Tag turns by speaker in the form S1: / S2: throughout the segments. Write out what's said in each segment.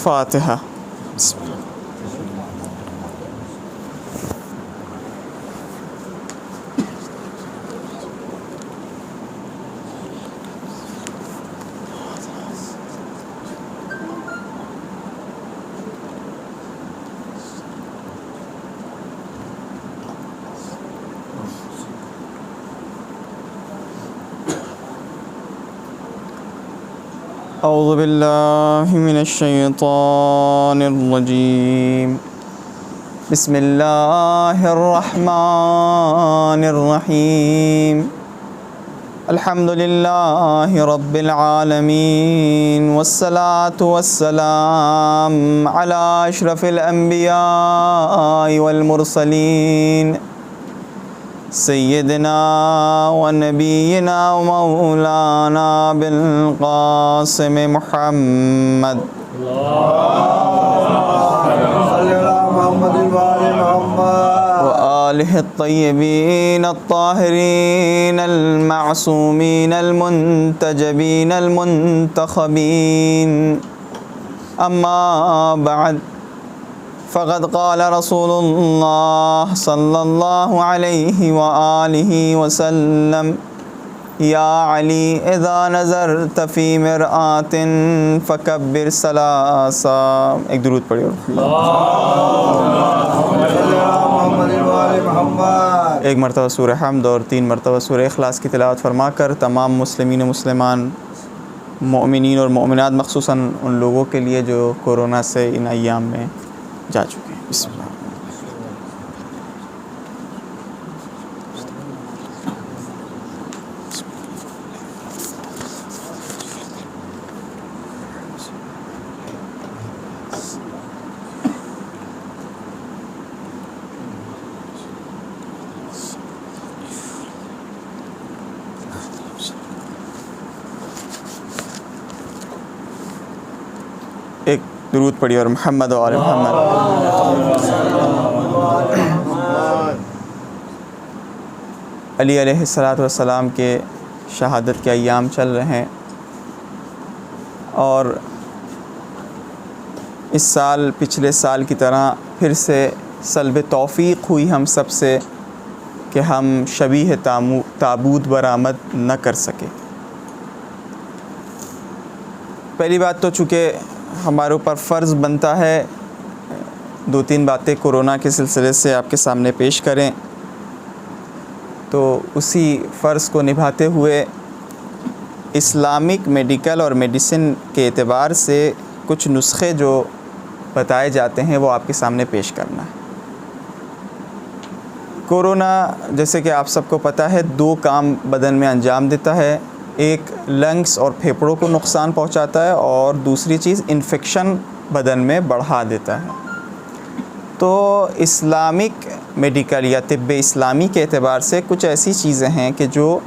S1: فاتحہ. بسم اللہ. اعوذ باللہ من الشیطان الرجیم. بسم اللہ الرحمن الرحیم. الحمد للہ رب العالمین والصلاة والسلام علی اشرف الانبیاء والمرسلین سیدنا و نبینا و مولانا بالقاسم محمد و آلہ الطیبین الطاہرین المعصومین المنتجبین المنتخبین. اما بعد فقد قال رسول اللہ صلی اللہ علیہ وآلہ وسلم یا علی اذا نظرت فی مرآت فکبر ثلاثا. ایک درود پڑھیے. ایک مرتبہ سورہ حمد اور 3 مرتبہ سورہ اخلاص کی تلاوت فرما کر تمام مسلمین و مسلمان مؤمنین اور مؤمنات خصوصاً ان لوگوں کے لیے جو کورونا سے ان ایام میں جا چکے ہیں. بسم اللہ. ایک درود پڑھی اور محمد و آل محمد. علی علیہ السلام کے شہادت کے ایام چل رہے ہیں اور اس سال پچھلے سال کی طرح پھر سے سلب توفیق ہوئی ہم سب سے کہ ہم شبیہ تابوت برآمد نہ کر سکے. پہلی بات تو چونکہ ہمارے اوپر فرض بنتا ہے 2-3 باتیں کورونا کے سلسلے سے آپ کے سامنے پیش کریں، تو اسی فرض کو نبھاتے ہوئے اسلامک میڈیکل اور میڈیسن کے اعتبار سے کچھ نسخے جو بتائے جاتے ہیں وہ آپ کے سامنے پیش کرنا ہے. کورونا جیسے کہ آپ سب کو پتہ ہے 2 کام بدن میں انجام دیتا ہے. ایک لنگس اور پھیپھڑوں کو نقصان پہنچاتا ہے اور دوسری چیز انفیکشن بدن میں بڑھا دیتا ہے. تو اسلامک میڈیکل یا طب اسلامی کے اعتبار سے کچھ ایسی چیزیں ہیں کہ جو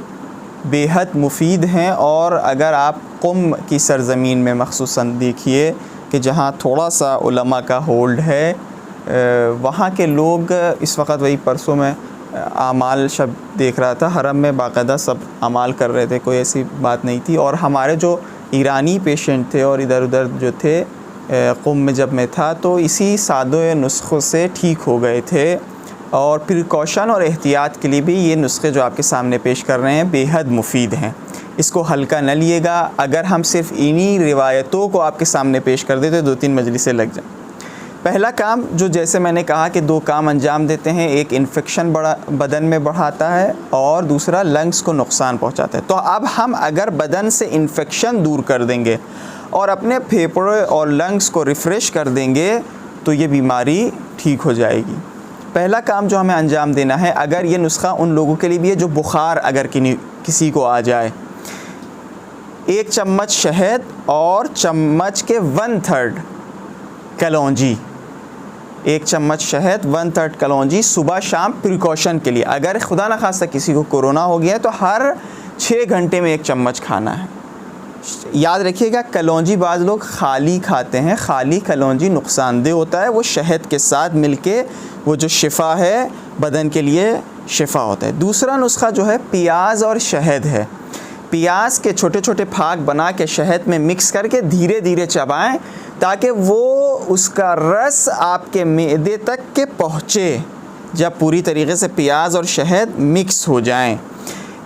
S1: بے حد مفید ہیں، اور اگر آپ قم کی سرزمین میں مخصوصاً دیکھیے کہ جہاں تھوڑا سا علماء کا ہولڈ ہے، وہاں کے لوگ اس وقت وہی پرسوں میں اعمال شب دیکھ رہا تھا، حرم میں باقاعدہ سب اعمال کر رہے تھے، کوئی ایسی بات نہیں تھی. اور ہمارے جو ایرانی پیشنٹ تھے اور ادھر ادھر جو تھے قم میں جب میں تھا تو اسی سادہ نسخوں سے ٹھیک ہو گئے تھے. اور پریکاشن اور احتیاط کے لیے بھی یہ نسخے جو آپ کے سامنے پیش کر رہے ہیں بے حد مفید ہیں. اس کو ہلکا نہ لیے گا. اگر ہم صرف انہی روایتوں کو آپ کے سامنے پیش کر دیتے 2-3 مجلسیں لگ جائیں. پہلا کام جو جیسے میں نے کہا کہ 2 کام انجام دیتے ہیں، ایک انفیکشن بدن میں بڑھاتا ہے اور دوسرا لنگس کو نقصان پہنچاتا ہے. تو اب ہم اگر بدن سے انفیکشن دور کر دیں گے اور اپنے پھیپھڑے اور لنگس کو ریفریش کر دیں گے تو یہ بیماری ٹھیک ہو جائے گی. پہلا کام جو ہمیں انجام دینا ہے، اگر یہ نسخہ ان لوگوں کے لیے بھی ہے جو بخار اگر کسی کو آ جائے، 1 چمچ شہد اور چمچ کے 1/3 کلونجی، 1 چمچ شہد 1/3 کلونجی صبح شام پریکاشن کے لیے. اگر خدا نخواستہ کسی کو کورونا ہو گیا ہے تو ہر 6 گھنٹے میں 1 چمچ کھانا ہے. یاد رکھیے گا کلونجی بعض لوگ خالی کھاتے ہیں، خالی کلونجی نقصان دہ ہوتا ہے، وہ شہد کے ساتھ مل کے وہ جو شفا ہے بدن کے لیے شفا ہوتا ہے. دوسرا نسخہ جو ہے پیاز اور شہد ہے. پیاز کے چھوٹے چھوٹے پھاگ بنا کے شہد میں مکس کر کے دھیرے دھیرے چبائیں تاکہ وہ اس کا رس آپ کے معدے تک کے پہنچے جب پوری طریقے سے پیاز اور شہد مکس ہو جائیں۔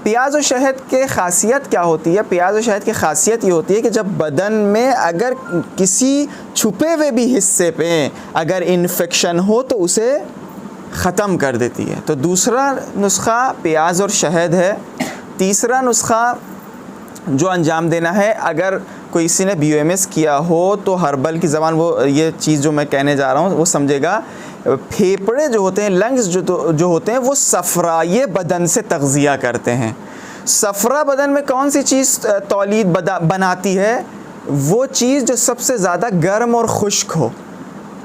S1: پیاز و شہد کی خاصیت کیا ہوتی ہے؟ پیاز و شہد کی خاصیت یہ ہوتی ہے کہ جب بدن میں اگر کسی چھپے ہوئے بھی حصے پہ اگر انفیکشن ہو تو اسے ختم کر دیتی ہے۔ تو دوسرا نسخہ پیاز اور شہد ہے۔ تیسرا نسخہ جو انجام دینا ہے، اگر کوئی کسی نے BOMS کیا ہو تو ہربل کی زبان وہ یہ چیز جو میں کہنے جا رہا ہوں وہ سمجھے گا۔ پھیپھڑے جو ہوتے ہیں، لنگز جو ہوتے ہیں، وہ صفرائے بدن سے تغذیہ کرتے ہیں۔ صفرا بدن میں کون سی چیز تولید بناتی ہے؟ وہ چیز جو سب سے زیادہ گرم اور خشک ہو۔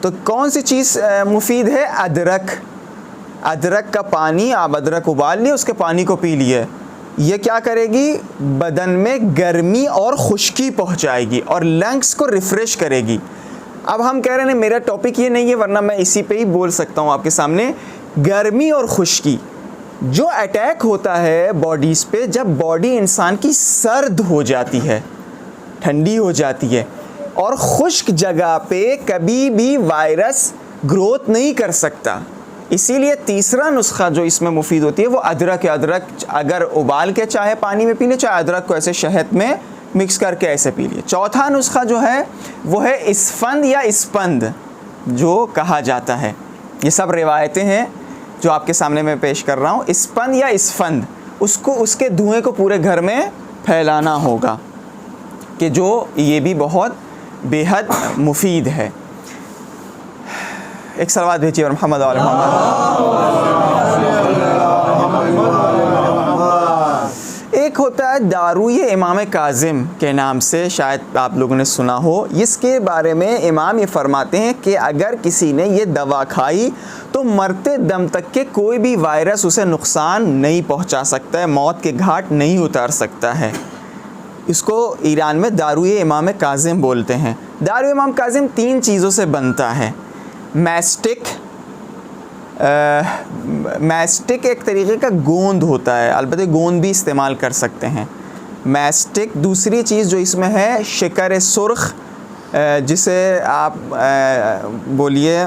S1: تو کون سی چیز مفید ہے؟ ادرک۔ ادرک کا پانی، آپ ادرک ابال لیے، اس کے پانی کو پی لیے، یہ کیا کرے گی؟ بدن میں گرمی اور خشکی پہنچائے گی اور لنگس کو ریفریش کرے گی۔ اب ہم کہہ رہے ہیں میرا ٹاپک یہ نہیں ہے، ورنہ میں اسی پہ ہی بول سکتا ہوں آپ کے سامنے۔ گرمی اور خشکی جو اٹیک ہوتا ہے باڈیز پہ، جب باڈی انسان کی سرد ہو جاتی ہے، ٹھنڈی ہو جاتی ہے، اور خشک جگہ پہ کبھی بھی وائرس گروتھ نہیں کر سکتا۔ اسی لیے تیسرا نسخہ جو اس میں مفید ہوتی ہے وہ ادرک ہے۔ ادرک اگر ابال کے چاہے پانی میں پی لیں، چاہے ادرک کو ایسے شہد میں مکس کر کے ایسے پی لیے۔ چوتھا نسخہ جو ہے وہ ہے اسفند یا اسپند جو کہا جاتا ہے۔ یہ سب روایتیں ہیں جو آپ کے سامنے میں پیش کر رہا ہوں۔ اسپند یا اسفند، اس کے دھوئیں کو پورے گھر میں پھیلانا ہوگا، کہ جو یہ بھی بہت بے حد مفید ہے۔ ایک صلوات بھیجیے اور محمد علیہ محمد۔ ایک ہوتا ہے داروی امام کاظم کے نام سے، شاید آپ لوگوں نے سنا ہو۔ اس کے بارے میں امام یہ فرماتے ہیں کہ اگر کسی نے یہ دوا کھائی تو مرتے دم تک کے کوئی بھی وائرس اسے نقصان نہیں پہنچا سکتا ہے، موت کے گھاٹ نہیں اتار سکتا ہے۔ اس کو ایران میں داروی امام کاظم بولتے ہیں۔ داروی امام کاظم 3 چیزوں سے بنتا ہے۔ میسٹک ایک طریقے کا گوند ہوتا ہے، البتہ گوند بھی استعمال کر سکتے ہیں۔ میسٹک۔ دوسری چیز جو اس میں ہے شکر سرخ، جسے آپ بولیے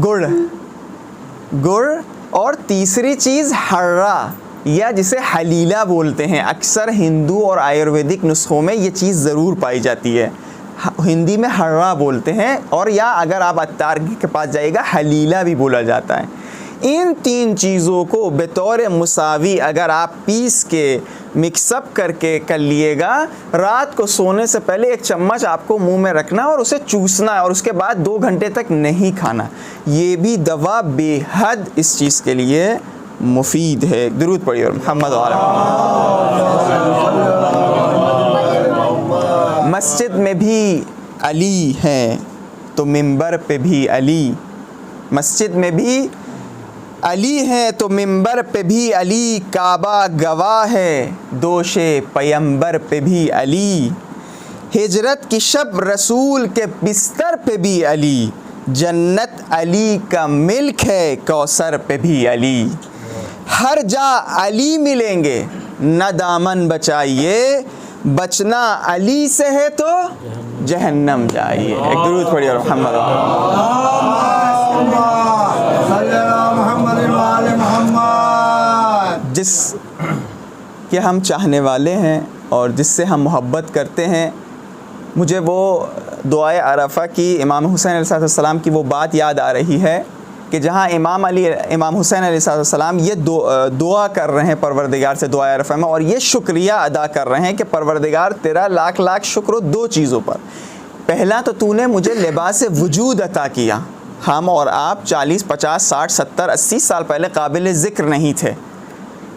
S1: گڑ، اور تیسری چیز ہررا یا جسے حلیلہ بولتے ہیں۔ اکثر ہندو اور آیورویدک نسخوں میں یہ چیز ضرور پائی جاتی ہے۔ ہندی میں ہررا بولتے ہیں، اور یا اگر آپ عطار کے پاس جائے گا حلیلہ بھی بولا جاتا ہے۔ ان 3 چیزوں کو بطور مساوی اگر آپ پیس کے مکس اپ کر کے کر لیے گا، رات کو سونے سے پہلے 1 چمچ آپ کو منہ میں رکھنا اور اسے چوسنا ہے، اور اس کے بعد 2 گھنٹے تک نہیں کھانا۔ یہ بھی دوا بے حد اس چیز کے لیے مفید ہے۔ درود پڑھیے اور محمد علیہ محمد۔ مسجد میں بھی علی ہے تو منبر پہ بھی علی، مسجد میں بھی علی ہے تو منبر پہ بھی علی، کعبہ گواہ ہے دوش پیمبر پہ بھی علی، ہجرت کی شب رسول کے بستر پہ بھی علی، جنت علی کا ملک ہے کوثر پہ بھی علی، ہر جا علی ملیں گے نہ دامن بچائیے، بچنا علی سے ہے تو جہنم جائیے۔ ایک درود پڑھیے اور محمد جس کے ہم چاہنے والے ہیں اور جس سے ہم محبت کرتے ہیں، مجھے وہ دعائے عرفہ کی امام حسین علیہ السلام کی وہ بات یاد آ رہی ہے کہ جہاں امام حسین علیہ السلام یہ دعا کر رہے ہیں پروردگار سے دعائے عرفہ میں، اور یہ شکریہ ادا کر رہے ہیں کہ پروردگار تیرا لاکھ لاکھ شکر ہو 2 چیزوں پر۔ پہلا تو نے مجھے لباس وجود عطا کیا۔ ہم اور آپ 40 50 60 70 80 سال پہلے قابل ذکر نہیں تھے،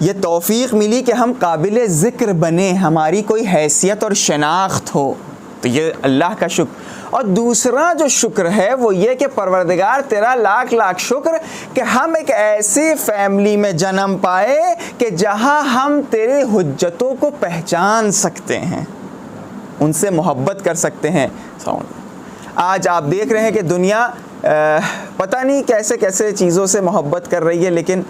S1: یہ توفیق ملی کہ ہم قابل ذکر بنے، ہماری کوئی حیثیت اور شناخت ہو، تو یہ اللہ کا شکر۔ اور دوسرا جو شکر ہے وہ یہ کہ پروردگار تیرا لاکھ لاکھ شکر کہ ہم ایک ایسی فیملی میں جنم پائے کہ جہاں ہم تیرے حجتوں کو پہچان سکتے ہیں، ان سے محبت کر سکتے ہیں۔ آج آپ دیکھ رہے ہیں کہ دنیا پتہ نہیں کیسے کیسے چیزوں سے محبت کر رہی ہے، لیکن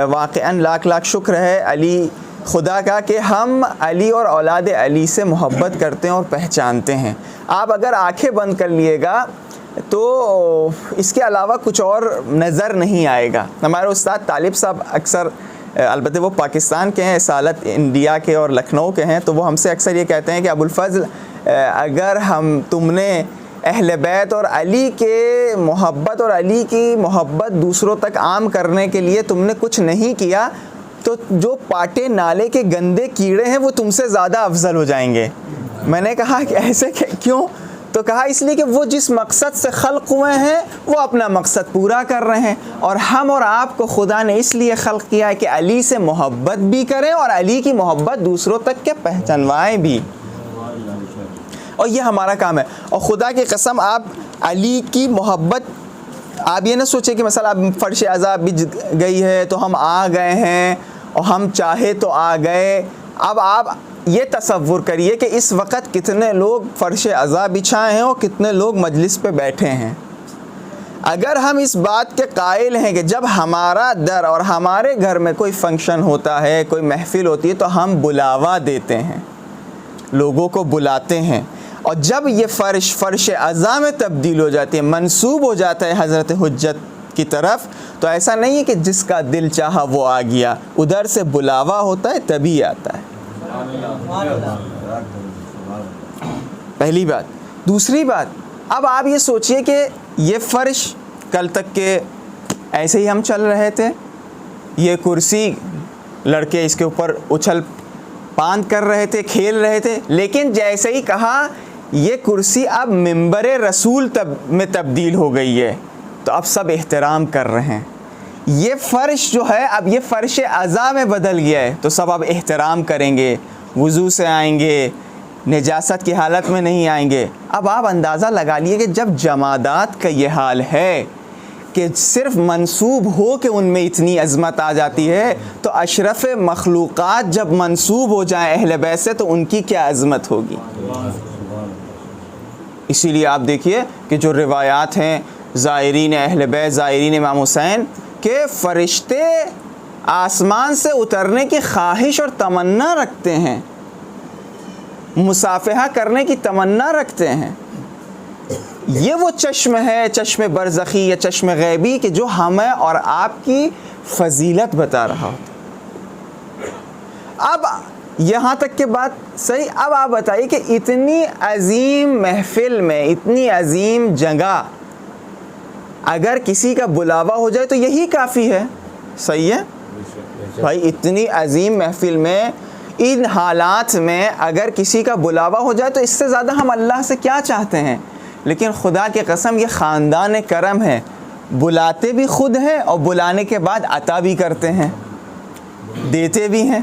S1: واقعاً لاکھ لاکھ شکر ہے علی خدا کا کہ ہم علی اور اولاد علی سے محبت کرتے ہیں اور پہچانتے ہیں. آپ اگر آنکھیں بند کر لیے گا تو اس کے علاوہ کچھ اور نظر نہیں آئے گا. ہمارے استاد طالب صاحب اکثر، البتہ وہ پاکستان کے ہیں، اصالت انڈیا کے اور لکھنؤ کے ہیں، تو وہ ہم سے اکثر یہ کہتے ہیں کہ ابوالفضل اگر تم نے اہل بیت اور علی کے محبت اور علی کی محبت دوسروں تک عام کرنے کے لیے تم نے کچھ نہیں کیا تو جو پاٹے نالے کے گندے کیڑے ہیں وہ تم سے زیادہ افضل ہو جائیں گے. میں نے کہا کہ ایسے کیوں؟ تو کہا اس لیے کہ وہ جس مقصد سے خلق ہوئے ہیں وہ اپنا مقصد پورا کر رہے ہیں، اور ہم اور آپ کو خدا نے اس لیے خلق کیا ہے کہ علی سے محبت بھی کریں اور علی کی محبت دوسروں تک کے پہچانوائیں بھی، اور یہ ہمارا کام ہے. اور خدا کی قسم آپ علی کی محبت، آپ یہ نہ سوچیں کہ مثلا اب فرش عذاب بھی گئی ہے تو ہم آ گئے ہیں اور ہم چاہے تو آ گئے. اب آپ یہ تصور کریے کہ اس وقت کتنے لوگ فرش عذاب بچھائے ہیں اور کتنے لوگ مجلس پہ بیٹھے ہیں. اگر ہم اس بات کے قائل ہیں کہ جب ہمارا در اور ہمارے گھر میں کوئی فنکشن ہوتا ہے، کوئی محفل ہوتی ہے، تو ہم بلاوا دیتے ہیں، لوگوں کو بلاتے ہیں، اور جب یہ فرش عزا میں تبدیل ہو جاتی ہے، منسوب ہو جاتا ہے حضرت حجت کی طرف، تو ایسا نہیں ہے کہ جس کا دل چاہا وہ آ گیا، ادھر سے بلاوا ہوتا ہے تبھی آتا ہے. پہلی بات. دوسری بات، اب آپ یہ سوچئے کہ یہ فرش کل تک کے ایسے ہی ہم چل رہے تھے، یہ کرسی لڑکے اس کے اوپر اچھل پاند کر رہے تھے، کھیل رہے تھے، لیکن جیسے ہی کہا یہ کرسی اب منبر رسول میں تبدیل ہو گئی ہے تو اب سب احترام کر رہے ہیں. یہ فرش جو ہے اب یہ فرش عزا میں بدل گیا ہے تو سب اب احترام کریں گے، وضو سے آئیں گے، نجاست کی حالت میں نہیں آئیں گے. اب آپ اندازہ لگا لیے کہ جب جمادات کا یہ حال ہے کہ صرف منسوب ہو کہ ان میں اتنی عظمت آ جاتی ہے، تو اشرف مخلوقات جب منسوب ہو جائیں اہل بیت سے تو ان کی کیا عظمت ہوگی. اسی لیے آپ دیکھیے کہ جو روایات ہیں زائرین اہل بیت، زائرین امام حسین، کہ فرشتے آسمان سے اترنے کی خواہش اور تمنا رکھتے ہیں، مصافحہ کرنے کی تمنا رکھتے ہیں. یہ وہ چشم ہے، چشم برزخی یا چشم غیبی، کہ جو ہمیں اور آپ کی فضیلت بتا رہا ہوتا. اب یہاں تک کہ بات صحیح. اب آپ بتائیے کہ اتنی عظیم محفل میں، اتنی عظیم جگہ، اگر کسی کا بلاوا ہو جائے تو یہی کافی ہے. صحیح ہے بھائی، اتنی عظیم محفل میں، ان حالات میں اگر کسی کا بلاوا ہو جائے تو اس سے زیادہ ہم اللہ سے کیا چاہتے ہیں. لیکن خدا کی قسم یہ خاندان کرم ہے، بلاتے بھی خود ہیں اور بلانے کے بعد عطا بھی کرتے ہیں، دیتے بھی ہیں.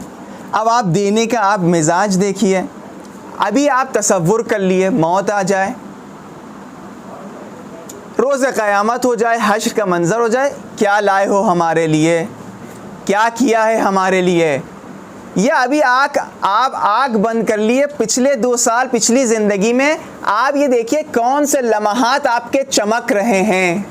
S1: اب آپ دینے کا آپ مزاج دیکھیے. ابھی آپ تصور کر لیے موت آ جائے، روز قیامت ہو جائے، حشر کا منظر ہو جائے، کیا لائے ہو ہمارے لیے، کیا کیا ہے ہمارے لیے. یہ ابھی آپ آنکھ بند کر لیے پچھلے 2 سال پچھلی زندگی میں، آپ یہ دیکھیے کون سے لمحات آپ کے چمک رہے ہیں.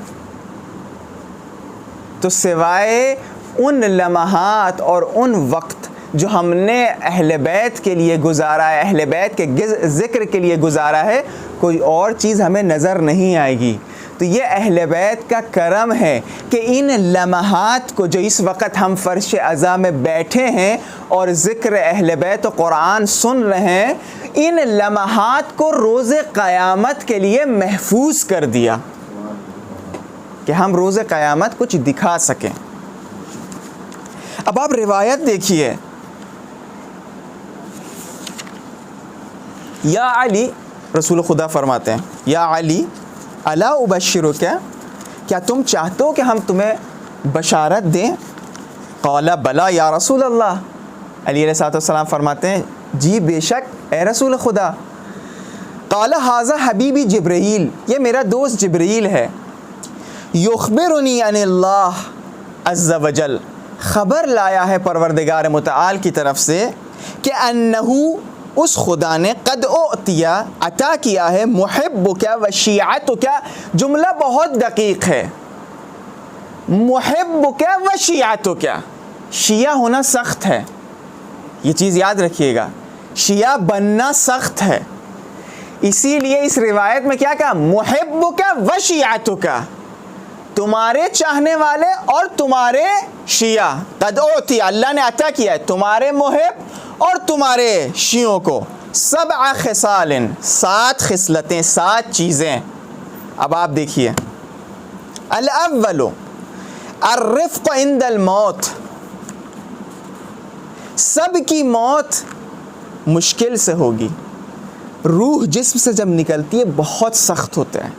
S1: تو سوائے ان لمحات اور ان وقت جو ہم نے اہل بیت کے لیے گزارا ہے، اہل بیت کے ذکر کے لیے گزارا ہے، کوئی اور چیز ہمیں نظر نہیں آئے گی. تو یہ اہل بیت کا کرم ہے کہ ان لمحات کو، جو اس وقت ہم فرش عزا میں بیٹھے ہیں اور ذکر اہل بیت و قرآن سن رہے ہیں، ان لمحات کو روز قیامت کے لیے محفوظ کر دیا کہ ہم روز قیامت کچھ دکھا سکیں. اب آپ روایت دیکھیے، یا علی، رسول خدا فرماتے ہیں، یا علی الا ابشرک، کیا تم چاہتے ہو کہ ہم تمہیں بشارت دیں؟ قال بلا یا رسول اللہ، علی علیہ السلام فرماتے ہیں جی بے شک اے رسول خدا. قال ھذا حبیبی جبرائیل، یہ میرا دوست جبرائیل ہے. یخبرنی عن اللہ عز وجل، خبر لایا ہے پروردگار متعال کی طرف سے کہ انہو، اس خدا نے، قد اعطیا، عطا کیا ہے، محبک و شیعتک، جملہ بہت دقیق ہے، محبک و شیعتک، شیعہ ہونا سخت ہے، یہ چیز یاد رکھیے گا، شیعہ بننا سخت ہے، اسی لیے اس روایت میں کیا کہا، محبک و شیعتک، تمہارے چاہنے والے اور تمہارے شیعہ، قد اعطی، اللہ نے عطا کیا ہے تمہارے محب اور تمہارے شیعوں کو 7 خصال، 7 خصلتیں، 7 چیزیں۔ اب آپ دیکھیے، الاول الرفق عند الموت، سب کی موت مشکل سے ہوگی، روح جسم سے جب نکلتی ہے بہت سخت ہوتا ہے،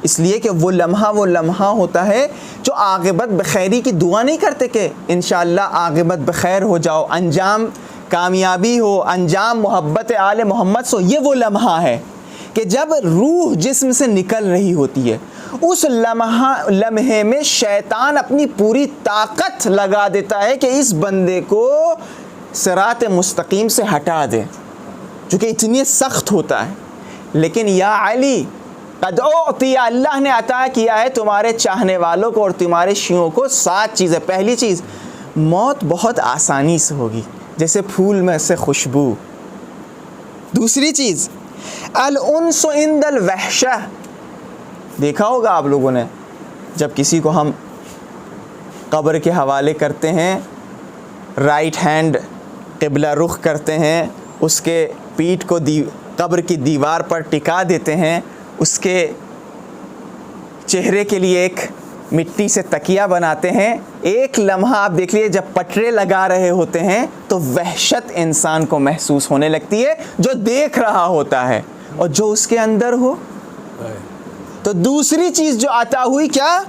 S1: اس لیے کہ وہ لمحہ ہوتا ہے جو عاقبت بخیری کی دعا نہیں کرتے کہ انشاءاللہ عاقبت بخیر ہو جاؤ، انجام کامیابی ہو، انجام محبت آل محمد سو، یہ وہ لمحہ ہے کہ جب روح جسم سے نکل رہی ہوتی ہے، اس لمحے میں شیطان اپنی پوری طاقت لگا دیتا ہے کہ اس بندے کو صراط مستقیم سے ہٹا دے، جو کہ اتنی سخت ہوتا ہے۔ لیکن یا علی قد اعطی، اللہ نے عطا کیا ہے تمہارے چاہنے والوں کو اور تمہارے شیعوں کو 7 چیزیں۔ پہلی چیز، موت بہت آسانی سے ہوگی، جیسے پھول میں سے خوشبو۔ دوسری چیز، الانس عند الوحشہ، دیکھا ہوگا آپ لوگوں نے جب کسی کو ہم قبر کے حوالے کرتے ہیں، رائٹ ہینڈ قبلہ رخ کرتے ہیں، اس کے پیٹھ کو قبر کی دیوار پر ٹکا دیتے ہیں، اس کے چہرے کے لیے ایک مٹی سے تکیہ بناتے ہیں، ایک لمحہ آپ دیکھ لیے جب پٹرے لگا رہے ہوتے ہیں تو وحشت انسان کو محسوس ہونے لگتی ہے، جو دیکھ رہا ہوتا ہے اور جو اس کے اندر ہو۔ تو دوسری چیز جو عطا ہوئی کیا،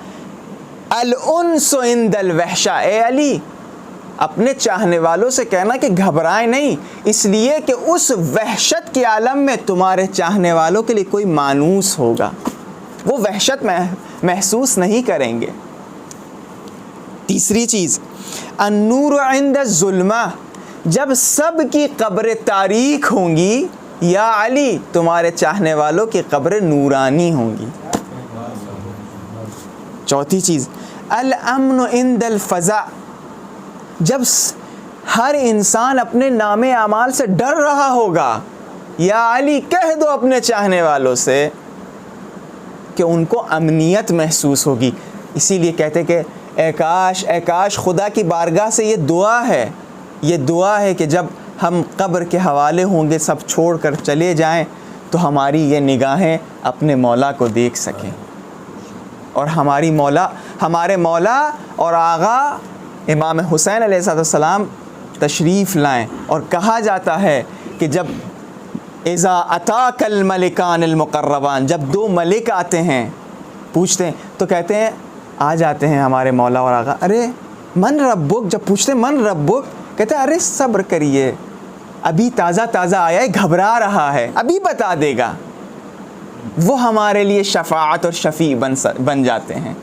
S1: الانس عند الوحشہ، اے علی اپنے چاہنے والوں سے کہنا کہ گھبرائیں نہیں، اس لیے کہ اس وحشت کے عالم میں تمہارے چاہنے والوں کے لیے کوئی مانوس ہوگا، وہ وحشت محسوس نہیں کریں گے۔ تیسری چیز، النور عند الظلمہ، جب سب کی قبریں تاریک ہوں گی، یا علی تمہارے چاہنے والوں کی قبریں نورانی ہوں گی۔ چوتھی چیز، الامن عند الفزع، جب ہر انسان اپنے نام اعمال سے ڈر رہا ہوگا، یا علی کہہ دو اپنے چاہنے والوں سے کہ ان کو امنیت محسوس ہوگی۔ اسی لیے کہتے کہ اے کاش خدا کی بارگاہ سے یہ دعا ہے کہ جب ہم قبر کے حوالے ہوں گے، سب چھوڑ کر چلے جائیں، تو ہماری یہ نگاہیں اپنے مولا کو دیکھ سکیں، اور ہمارے مولا اور آغا امام حسین علیہ السلام تشریف لائیں۔ اور کہا جاتا ہے کہ جب اذا اتاک الملکان المقربان، جب 2 ملک آتے ہیں پوچھتے ہیں تو کہتے ہیں، آ جاتے ہیں ہمارے مولا اور آغا، ارے من ربک، جب پوچھتے ہیں من ربک، کہتے ہیں ارے صبر کریے، ابھی تازہ آیا ہے، گھبرا رہا ہے، ابھی بتا دے گا۔ وہ ہمارے لیے شفاعت اور شفیع بن جاتے ہیں۔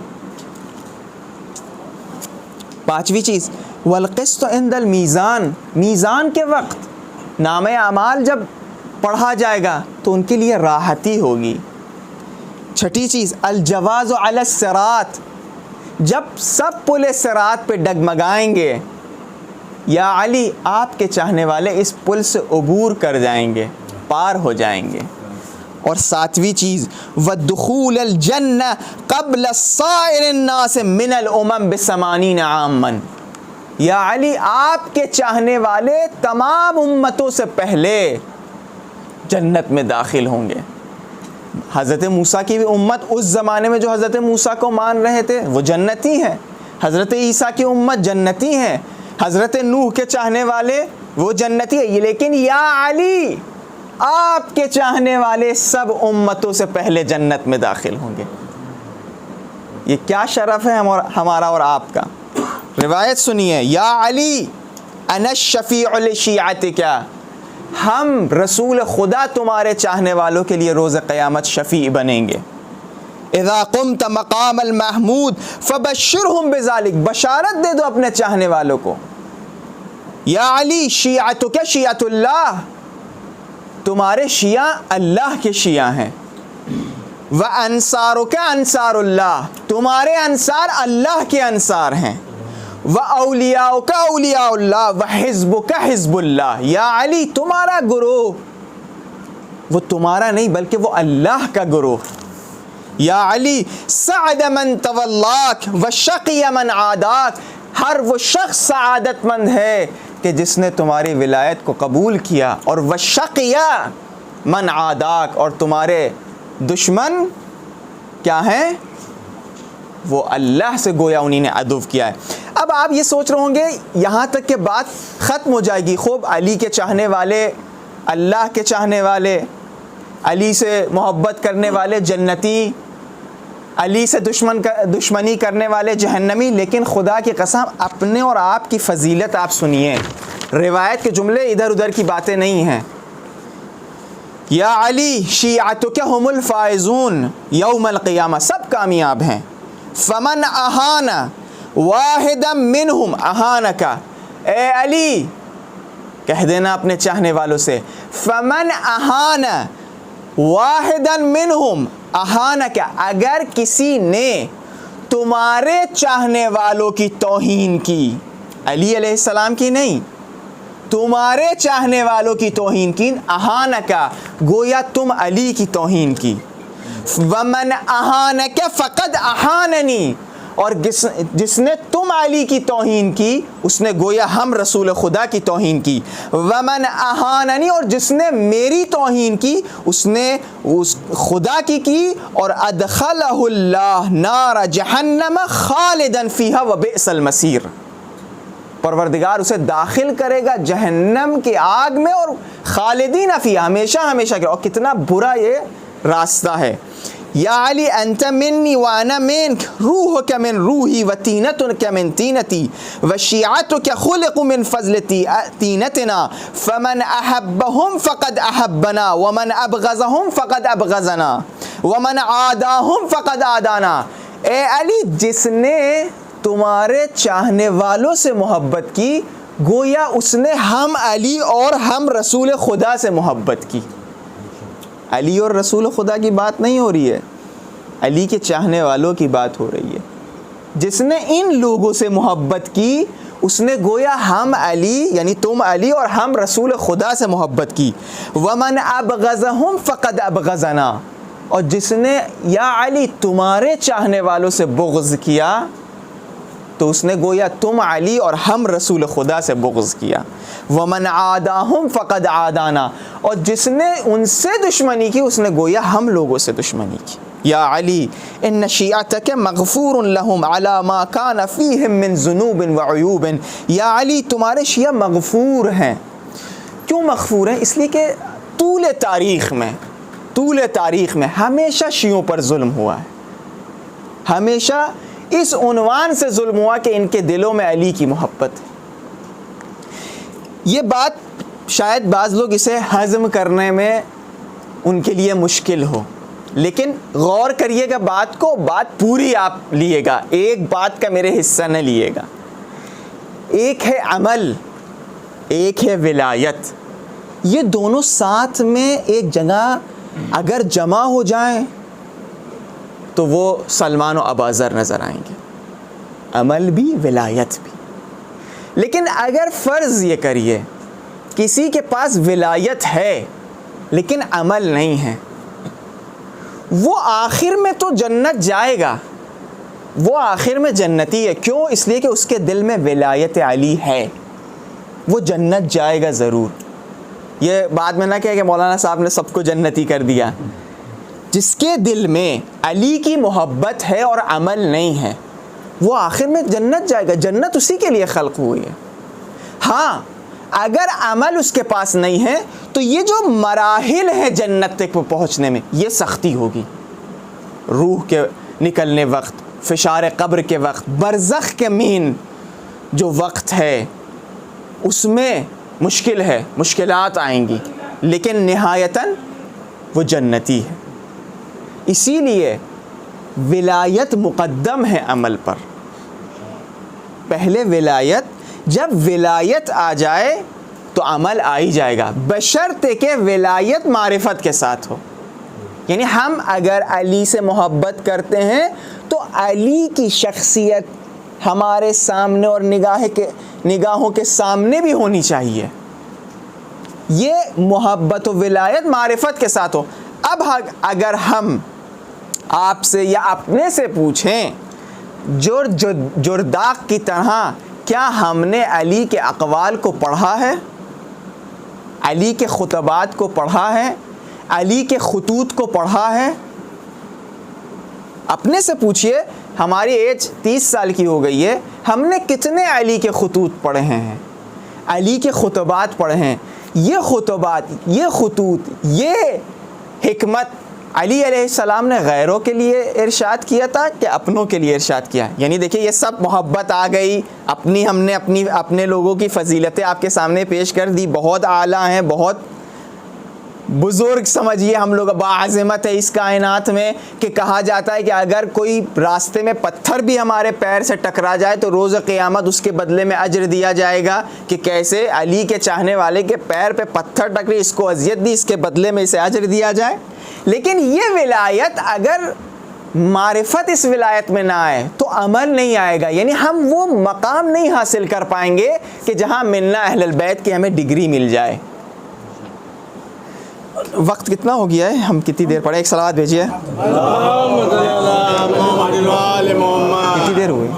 S1: پانچویں چیز، والقسط عند المیزان، میزان کے وقت نام اعمال جب پڑھا جائے گا تو ان کے لیے راحتی ہوگی۔ چھٹی چیز، الجواز علی الصراط، جب سب پل صراط پہ ڈگمگائیں گے، یا علی آپ کے چاہنے والے اس پل سے عبور کر جائیں گے، پار ہو جائیں گے۔ اور ساتویں چیز، والدخول الجنہ قبل سائر الناس من الامم ب80 عاما، یا علی آپ کے چاہنے والے تمام امتوں سے پہلے جنت میں داخل ہوں گے۔ حضرت موسیٰ کی بھی امت اس زمانے میں جو حضرت موسیٰ کو مان رہے تھے وہ جنتی ہیں، حضرت عیسیٰ کی امت جنتی ہیں، حضرت نوح کے چاہنے والے وہ جنتی ہیں، لیکن یا علی آپ کے چاہنے والے سب امتوں سے پہلے جنت میں داخل ہوں گے۔ یہ کیا شرف ہے ہمارا اور آپ کا۔ روایت سنیے، یا علی انا الشفیع لشیعتک، ہم رسول خدا تمہارے چاہنے والوں کے لیے روز قیامت شفیع بنیں گے۔ اذا قمت مقام المحمود فبشرهم بذلک، بشارت دے دو اپنے چاہنے والوں کو۔ یا علی شیعتک شیعت اللہ، تمہارے شیعہ اللہ کے شیعہ ہیں۔ وانصارک انصار اللہ، تمہارے انصار اللہ کے انصار ہیں۔ وَأَوْلِيَاؤُكَ أَوْلِيَاءُ اللَّهِ وَحِزْبُكَ حِزْبُ اللَّهِ. یا علی تمہارا گروہ وہ تمہارا نہیں بلکہ وہ اللہ کا گروہ. یا علی سعد من تولاک وشقی من عاداک. ہر وہ شخص سعادت مند ہے کہ جس نے تمہاری ولایت کو قبول کیا, اور وشقی من عاداک, اور تمہارے دشمن کیا ہیں؟ وہ اللہ سے گویا انہی نے عدو کیا ہے. اب آپ یہ سوچ رہے ہوں گے یہاں تک کہ بات ختم ہو جائے گی, خوب علی کے چاہنے والے اللہ کے چاہنے والے, علی سے محبت کرنے والے جنتی, علی سے دشمنی کرنے والے جہنمی. لیکن خدا کی قسم اپنے اور آپ کی فضیلت آپ سنیے, روایت کے جملے ادھر ادھر کی باتیں نہیں ہیں. یا علی شیعتک ہم الفائزون یوم القیامہ, سب کامیاب ہیں. فمن اہان واحدا منہم اہانک, اے علی کہہ دینا اپنے چاہنے والوں سے, فمن اہان واحدا منہم اہانک, اگر کسی نے تمہارے چاہنے والوں کی توہین کی, علی علیہ السلام کی نہیں, تمہارے چاہنے والوں کی توہین کی, اہانک گویا تم علی کی توہین کی. ومن اہانک فقد اہاننی, اور جس نے تم علی کی توہین کی اس نے گویا ہم رسول خدا کی توہین کی. ومن اہاننی, اور جس نے میری توہین کی اس نے اس خدا کی, اور ادخلہ اللہ نار جہنم خالدا فیہا وبئس المصیر, پروردگار اسے داخل کرے گا جہنم کی آگ میں اور خالدین فیہا, ہمیشہ ہمیشہ کے, اور کتنا برا یہ راستہ ہے. یا علی انت منی وانا منک, روحک من روحی وطینتک من طینتی وشیعتک خلق من فضل طینتنا فمن احبهم فقد احبنا ومن ابغضهم فقد ابغضنا ومن عاداهم فقد عادانا. اے علی جس نے تمہارے چاہنے والوں سے محبت کی گویا اس نے ہم علی اور ہم رسول خدا سے محبت کی. علی اور رسول خدا کی بات نہیں ہو رہی ہے, علی کے چاہنے والوں کی بات ہو رہی ہے. جس نے ان لوگوں سے محبت کی اس نے گویا ہم علی یعنی تم علی اور ہم رسول خدا سے محبت کی. ومن ابغضهم فقد ابغضنا, اور جس نے یا علی تمہارے چاہنے والوں سے بغض کیا تو اس نے گویا تم علی اور ہم رسول خدا سے بغض کیا. ومن عاداهم فقد عادانا, اور جس نے ان سے دشمنی کی اس نے گویا ہم لوگوں سے دشمنی کی. یا علی ان شیعتک مغفور لهم على ما كان فيهم من ذنوب وعیوب. یا علی تمہارے شیعہ مغفور ہیں. کیوں مغفور ہیں؟ اس لیے کہ طول تاریخ میں ہمیشہ شیعوں پر ظلم ہوا ہے, ہمیشہ اس عنوان سے ظلم ہوا کہ ان کے دلوں میں علی کی محبت ہے. یہ بات شاید بعض لوگ اسے ہضم کرنے میں ان کے لیے مشکل ہو, لیکن غور کریے گا بات کو, بات پوری آپ لیے گا, ایک بات کا میرے حصہ نہ لیے گا. ایک ہے عمل, ایک ہے ولایت, یہ دونوں ساتھ میں ایک جگہ اگر جمع ہو جائیں تو وہ سلمان و اباذر نظر آئیں گے, عمل بھی ولایت بھی. لیکن اگر فرض یہ کریے کسی کے پاس ولایت ہے لیکن عمل نہیں ہے, وہ آخر میں تو جنت جائے گا, وہ آخر میں جنتی ہے. کیوں؟ اس لیے کہ اس کے دل میں ولایت علی ہے, وہ جنت جائے گا ضرور. یہ بعد میں نہ کہے کہ مولانا صاحب نے سب کو جنتی کر دیا. جس کے دل میں علی کی محبت ہے اور عمل نہیں ہے وہ آخر میں جنت جائے گا, جنت اسی کے لیے خلق ہوئی ہے. ہاں اگر عمل اس کے پاس نہیں ہے تو یہ جو مراحل ہیں جنت تک پہنچنے میں یہ سختی ہوگی. روح کے نکلنے وقت, فشار قبر کے وقت, برزخ کے مین جو وقت ہے اس میں مشکل ہے, مشکلات آئیں گی, لیکن نہایتاً وہ جنتی ہے. اسی لیے ولایت مقدم ہے عمل پر. پہلے ولایت, جب ولایت آ جائے تو عمل آ ہی جائے گا, بشرطے کہ ولایت معرفت کے ساتھ ہو. یعنی ہم اگر علی سے محبت کرتے ہیں تو علی کی شخصیت ہمارے سامنے اور نگاہوں کے سامنے بھی ہونی چاہیے. یہ محبت و ولایت معرفت کے ساتھ ہو. اب اگر ہم آپ سے یا اپنے سے پوچھیں جرداق کی طرح کیا ہم نے علی کے اقوال کو پڑھا ہے, علی کے خطبات کو پڑھا ہے, علی کے خطوط کو پڑھا ہے؟ اپنے سے پوچھئے. ہماری ایج 30 سال کی ہو گئی ہے, ہم نے کتنے علی کے خطوط پڑھے ہیں, علی کے خطبات پڑھے ہیں؟ یہ خطبات, یہ خطوط, یہ حکمت علی علیہ السلام نے غیروں کے لیے ارشاد کیا تھا کہ اپنوں کے لیے ارشاد کیا؟ یعنی دیکھیں یہ سب محبت آ گئی اپنی, ہم نے اپنے لوگوں کی فضیلتیں آپ کے سامنے پیش کر دی. بہت اعلیٰ ہیں, بہت بزرگ سمجھیے ہم لوگ, باعظمت ہے اس کائنات میں کہ کہا جاتا ہے کہ اگر کوئی راستے میں پتھر بھی ہمارے پیر سے ٹکرا جائے تو روز قیامت اس کے بدلے میں اجر دیا جائے گا کہ کیسے علی کے چاہنے والے کے پیر پہ پتھر ٹکری, اس کو اذیت دی, اس کے بدلے میں اسے اجر دیا جائے. لیکن یہ ولایت اگر معرفت اس ولایت میں نہ آئے تو عمل نہیں آئے گا. یعنی ہم وہ مقام نہیں حاصل کر پائیں گے کہ جہاں ملنا اہل البیت کی ہمیں ڈگری مل جائے. وقت کتنا ہو گیا ہے, ہم کتنی دیر پڑھے؟ ایک صلوات بھیجیے. کتنی دیر ہوئی؟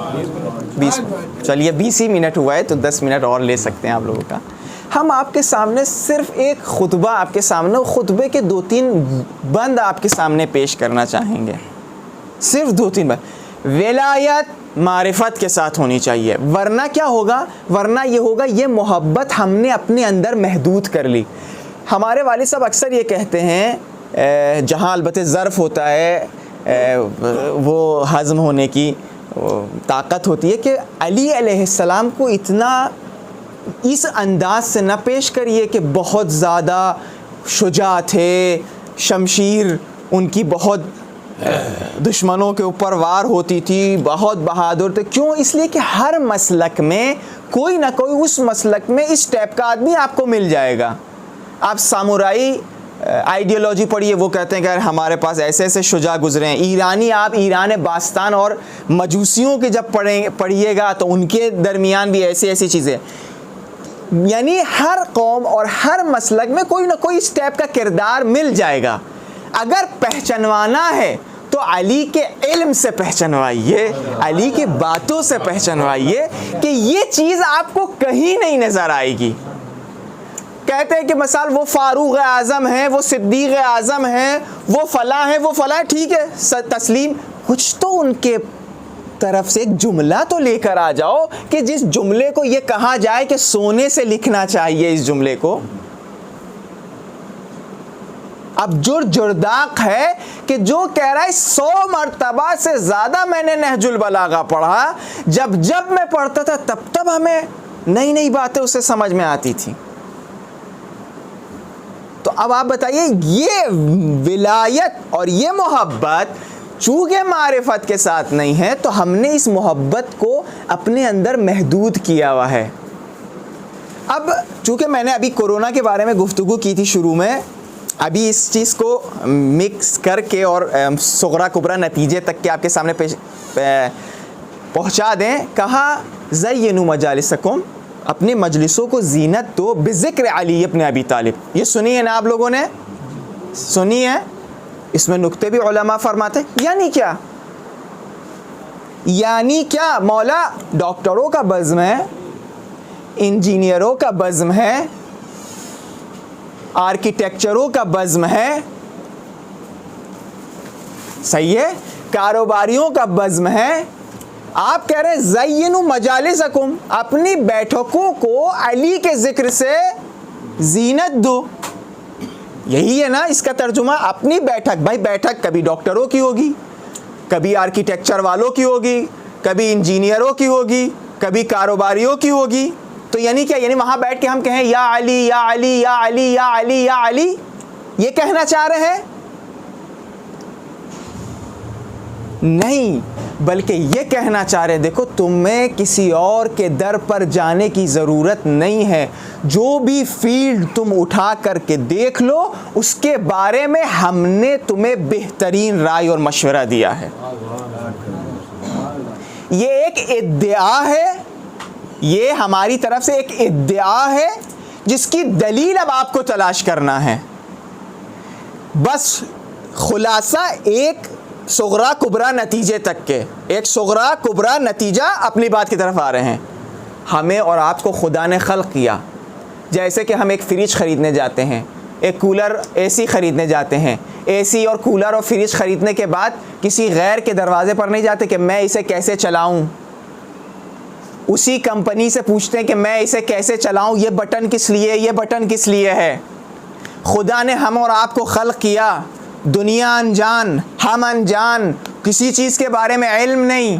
S1: 20. چلیے 20 ہی منٹ ہوا ہے تو 10 منٹ اور لے سکتے ہیں آپ لوگوں کا. ہم آپ کے سامنے صرف ایک خطبہ آپ کے سامنے, خطبے کے 2-3 بند آپ کے سامنے پیش کرنا چاہیں گے, صرف 2-3 بند. ولایت معرفت کے ساتھ ہونی چاہیے, ورنہ کیا ہوگا؟ ورنہ یہ ہوگا یہ محبت ہم نے اپنے اندر محدود کر لی. ہمارے والد صاحب اکثر یہ کہتے ہیں, جہاں البتہ ظرف ہوتا ہے وہ ہضم ہونے کی طاقت ہوتی ہے, کہ علی علیہ السلام کو اتنا اس انداز سے نہ پیش کریے کہ بہت زیادہ شجاع تھے, شمشیر ان کی بہت دشمنوں کے اوپر وار ہوتی تھی, بہت بہادر تھے. کیوں؟ اس لیے کہ ہر مسلک میں کوئی نہ کوئی اس مسلک میں اس ٹائپ کا آدمی آپ کو مل جائے گا. آپ سامورائی آئیڈیالوجی پڑھیے, وہ کہتے ہیں کہ ہمارے پاس ایسے ایسے شجاع گزرے ہیں. ایرانی, آپ ایران باستان اور مجوسیوں کے جب پڑھیے گا تو ان کے درمیان بھی ایسی ایسی چیزیں. یعنی ہر قوم اور ہر مسلک میں کوئی نہ کوئی اس ٹائپ کا کردار مل جائے گا. اگر پہچانوانا ہے تو علی کے علم سے پہچانوائیے, علی کی باتوں سے پہچانوائیے کہ یہ چیز آپ کو کہیں نہیں نظر آئے گی. کہتے ہیں کہ مثال وہ فاروق اعظم ہیں, وہ صدیق اعظم ہیں, وہ فلاں ہیں, وہ فلاں, ٹھیک ہے تسلیم, کچھ تو ان کے طرف سے ایک جملہ تو لے کر آ جاؤ کہ جس جملے کو یہ کہا جائے کہ سونے سے لکھنا چاہیے اس جملے کو. اب جرداق ہے کہ جو کہہ رہا ہے 100 مرتبہ سے زیادہ میں نے نہج البلاغہ پڑھا, جب میں پڑھتا تھا تب ہمیں نئی نئی باتیں اسے سمجھ میں آتی تھی. تو اب آپ بتائیے, یہ ولایت اور یہ محبت چونکہ معرفت کے ساتھ نہیں ہے تو ہم نے اس محبت کو اپنے اندر محدود کیا ہوا ہے. اب چونکہ میں نے ابھی کورونا کے بارے میں گفتگو کی تھی شروع میں, ابھی اس چیز کو مکس کر کے اور صغرا کبرا نتیجے تک کے آپ کے سامنے پہنچا دیں. کہا زینوا مجالسکم, اپنے مجلسوں کو زینت دو بذکر علی ابن ابی طالب. یہ سنی ہے نا آپ لوگوں نے, سنی ہے؟ اس میں نکتے بھی علماء فرماتے ہیں. یعنی کیا؟ یعنی کیا؟ مولا ڈاکٹروں کا بزم ہے, انجینئروں کا بزم ہے, آرکیٹیکچروں کا بزم ہے, صحیح ہے, کاروباریوں کا بزم ہے. آپ کہہ رہے ہیں زینوا مجالسکم, اپنی بیٹھکوں کو علی کے ذکر سے زینت دو. یہی ہے نا اس کا ترجمہ, اپنی بیٹھک. بھائی بیٹھک کبھی ڈاکٹروں کی ہوگی, کبھی آرکیٹیکچر والوں کی ہوگی, کبھی انجینئروں کی ہوگی, کبھی کاروباریوں کی ہوگی. تو یعنی کیا؟ یعنی وہاں بیٹھ کے ہم کہیں یا علی یا علی یا علی یا علی یا علی, یہ کہنا چاہ رہے ہیں؟ نہیں, بلکہ یہ کہنا چاہ رہے ہیں دیکھو تمہیں کسی اور کے در پر جانے کی ضرورت نہیں ہے, جو بھی فیلڈ تم اٹھا کر کے دیکھ لو اس کے بارے میں ہم نے تمہیں بہترین رائے اور مشورہ دیا ہے. یہ ایک ادعا ہے، یہ ہماری طرف سے ایک ادعا ہے جس کی دلیل اب آپ کو تلاش کرنا ہے. بس خلاصہ ایک صغرا کبرا نتیجے تک کے، ایک صغرا کبرا نتیجہ اپنی بات کی طرف آ رہے ہیں. ہمیں اور آپ کو خدا نے خلق کیا، جیسے کہ ہم ایک فریج خریدنے جاتے ہیں، ایک کولر اے سی خریدنے جاتے ہیں. اے سی اور کولر اور فریج خریدنے کے بعد کسی غیر کے دروازے پر نہیں جاتے کہ میں اسے کیسے چلاؤں، اسی کمپنی سے پوچھتے ہیں کہ میں اسے کیسے چلاؤں، یہ بٹن کس لیے، یہ بٹن کس لیے ہے. خدا نے ہم اور آپ کو خلق کیا، دنیا انجان، ہم انجان، کسی چیز کے بارے میں علم نہیں.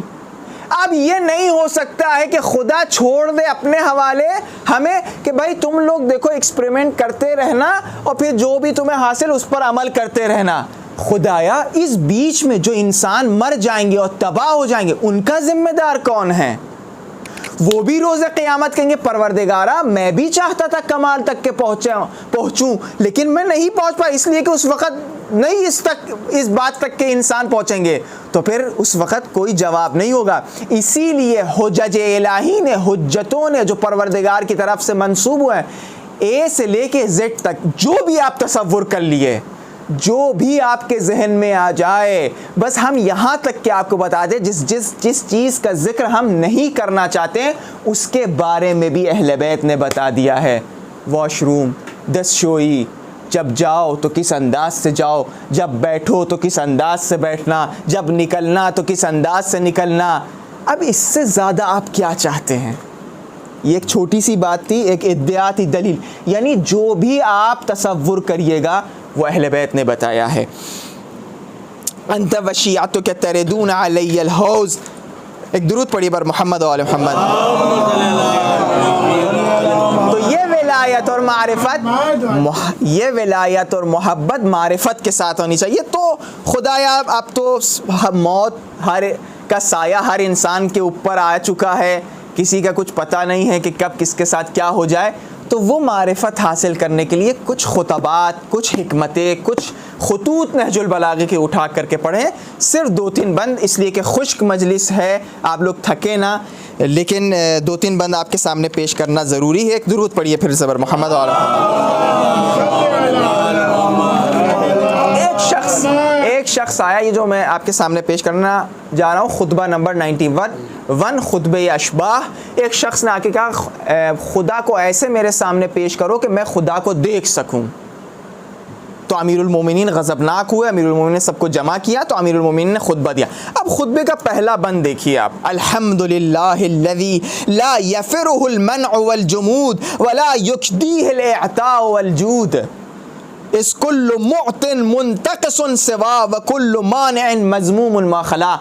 S1: اب یہ نہیں ہو سکتا ہے کہ خدا چھوڑ دے اپنے حوالے ہمیں کہ بھائی تم لوگ دیکھو ایکسپریمنٹ کرتے رہنا اور پھر جو بھی تمہیں حاصل اس پر عمل کرتے رہنا. خدایا اس بیچ میں جو انسان مر جائیں گے اور تباہ ہو جائیں گے ان کا ذمہ دار کون ہے؟ وہ بھی روز قیامت کہیں گے پروردگارا میں بھی چاہتا تھا کمال تک کے پہنچوں لیکن میں نہیں پہنچ پایا، اس لیے کہ اس وقت نہیں اس بات تک کے انسان پہنچیں گے، تو پھر اس وقت کوئی جواب نہیں ہوگا. اسی لیے حجج الہی نے، حجتوں نے جو پروردگار کی طرف سے منسوب ہوئے ہیں، اے سے لے کے زیڈ تک جو بھی آپ تصور کر لیے، جو بھی آپ کے ذہن میں آ جائے، بس ہم یہاں تک کہ آپ کو بتا دیں جس چیز کا ذکر ہم نہیں کرنا چاہتے ہیں اس کے بارے میں بھی اہل بیت نے بتا دیا ہے. واش روم، دستشوئی، جب جاؤ تو کس انداز سے جاؤ، جب بیٹھو تو کس انداز سے بیٹھنا، جب نکلنا تو کس انداز سے نکلنا. اب اس سے زیادہ آپ کیا چاہتے ہیں؟ یہ ایک چھوٹی سی بات تھی، ایک ادعا تھی، دلیل. یعنی جو بھی آپ تصور کریے گا وہ اہل بیت نے بتایا ہے. انت وشیعتک تردون علی الحوض. ایک درود پڑھیے بر محمد و آل محمد. تو یہ ولایت اور معرفت، یہ ولایت اور محبت معرفت کے ساتھ ہونی چاہیے. تو خدایا اب تو موت ہر کا سایہ ہر انسان کے اوپر آ چکا ہے، کسی کا کچھ پتہ نہیں ہے کہ کب کس کے ساتھ کیا ہو جائے. تو وہ معرفت حاصل کرنے کے لیے کچھ خطبات، کچھ حکمتیں، کچھ خطوط نہج البلاغہ کے اٹھا کر کے پڑھیں. صرف 2-3 بند، اس لیے کہ خشک مجلس ہے، آپ لوگ تھکے نہ، لیکن 2-3 بند آپ کے سامنے پیش کرنا ضروری ہے. ایک درود پڑھیے پھر زبر محمد اور ایک شخص آیا، یہ جو میں آپ کے سامنے پیش کرنا جا رہا ہوں خطبہ نمبر 91 خطبہ اشباح. ایک شخص نے آ کے کہا خدا کو ایسے میرے سامنے پیش کرو کہ میں خدا کو دیکھ سکوں. تو امیر المومنین غضبناک ہوئے، امیر المومنین نے سب کو جمع کیا، تو امیر المومنین نے خطبہ دیا. اب خطبے کا پہلا بند دیکھیے آپ. الحمدللہ الذی لا یفرہ المنع والجمود ولا یکدیہ الاعطاء والجود اس کل معط منتقص سوا وکل مانع مذموم ما خلا.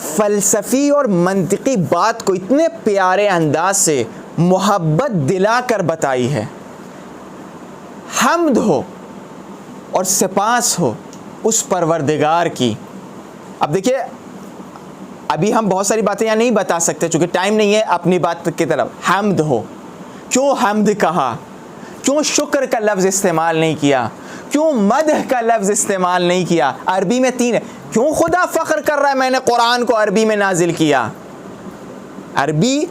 S1: فلسفی اور منطقی بات کو اتنے پیارے انداز سے محبت دلا کر بتائی ہے. حمد ہو اور سپاس ہو اس پروردگار کی. اب دیکھیے ابھی ہم بہت ساری باتیں یہاں نہیں بتا سکتے چونکہ ٹائم نہیں ہے اپنی بات کی طرف. حمد ہو، کیوں حمد کہا، کیوں شکر کا لفظ استعمال نہیں کیا، کیوں مدح کا لفظ استعمال نہیں کیا؟ عربی میں 3 ہے. کیوں خدا فخر کر رہا ہے میں نے قرآن کو عربی میں نازل کیا؟ عربی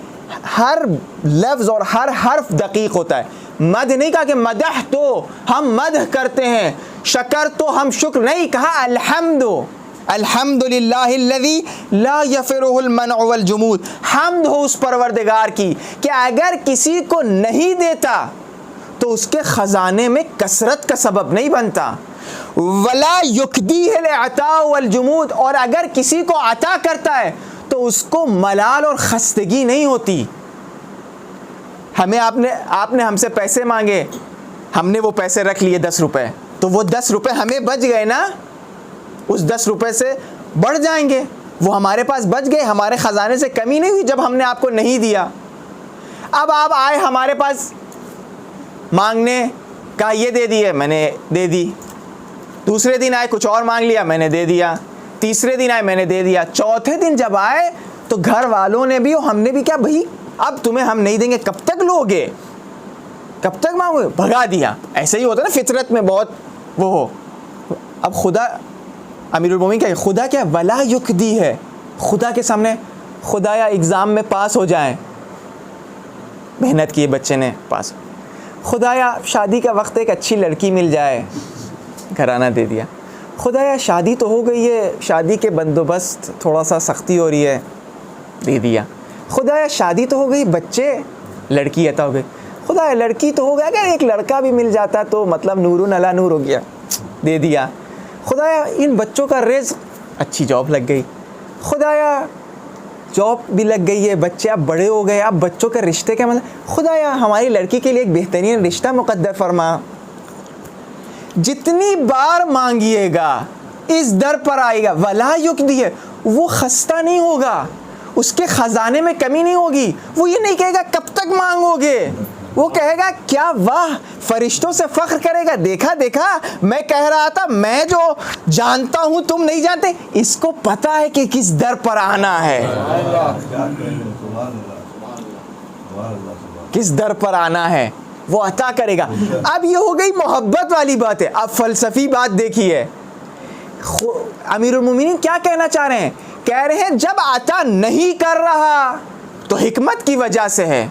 S1: ہر لفظ اور ہر حرف دقیق ہوتا ہے. مدح نہیں کہا کہ مدح تو ہم مدح کرتے ہیں، شکر تو ہم شکر نہیں کہا. الحمد، الحمدللہ الذی لا یفرہ المنع والجمود. حمد ہو اس پروردگار کی کہ اگر کسی کو نہیں دیتا تو اس کے خزانے میں کثرت کا سبب نہیں بنتا. ولا یکدیہ الاعطاء والجمود، اور اگر کسی کو عطا کرتا ہے تو اس کو ملال اور خستگی نہیں ہوتی. ہمیں آپ نے ہم سے پیسے مانگے، ہم نے وہ پیسے رکھ لیے 10 روپے، تو وہ 10 روپے ہمیں بچ گئے نا، اس 10 روپے سے بڑھ جائیں گے، وہ ہمارے پاس بچ گئے، ہمارے خزانے سے کمی نہیں ہوئی جب ہم نے آپ کو نہیں دیا. اب آپ آئے ہمارے پاس مانگنے، کہا یہ دے دیے، میں نے دے دی. دوسرے دن آئے کچھ اور مانگ لیا، میں نے دے دیا. تیسرے دن آئے، میں نے دے دیا. چوتھے دن جب آئے تو گھر والوں نے بھی اور ہم نے بھی کیا بھائی اب تمہیں ہم نہیں دیں گے، کب تک لوگے، کب تک مانگو گے، بھگا دیا. ایسے ہی ہوتا ہے نا فطرت میں بہت وہ ہو. اب خدا امیر المومنین کیا خدا کیا ولا یکدی ہے، خدا کے سامنے خدایا ایگزام میں پاس ہو جائیں, محنت کی بچے نے پاس, خدایا شادی کا وقت ایک اچھی لڑکی مل جائے, گھرانہ دے دیا. خدایا شادی تو ہو گئی ہے, شادی کے بندوبست تھوڑا سا سختی ہو رہی ہے, دے دیا. خدایا شادی تو ہو گئی, بچے لڑکی عطا ہو گئی. خدایا لڑکی تو ہو گیا, اگر ایک لڑکا بھی مل جاتا تو مطلب نور علی نور ہو گیا, دے دیا. خدایا ان بچوں کا رزق, اچھی جاب لگ گئی. خدایا جاب بھی لگ گئی ہے, بچے اب بڑے ہو گئے, اب بچوں کے رشتے کا مطلب, خدایا ہماری لڑکی کے لیے ایک بہترین رشتہ مقدر فرما. جتنی بار مانگیے گا اس در پر آئے گا. ولا یکدی ہے, وہ خستہ نہیں ہوگا, اس کے خزانے میں کمی نہیں ہوگی. وہ یہ نہیں کہے گا کب تک مانگو گے, وہ کہے گا کیا واہ, فرشتوں سے فخر کرے گا, دیکھا دیکھا میں کہہ رہا تھا, میں جو جانتا ہوں تم نہیں جانتے, اس کو پتا ہے کہ کس در پر آنا ہے, کس در پر آنا ہے, وہ عطا کرے گا. اب یہ ہو گئی محبت والی بات ہے. اب فلسفی بات دیکھیے, امیر المومنین کیا کہنا چاہ رہے ہیں؟ کہہ رہے ہیں جب عطا نہیں کر رہا تو حکمت کی وجہ سے ہے,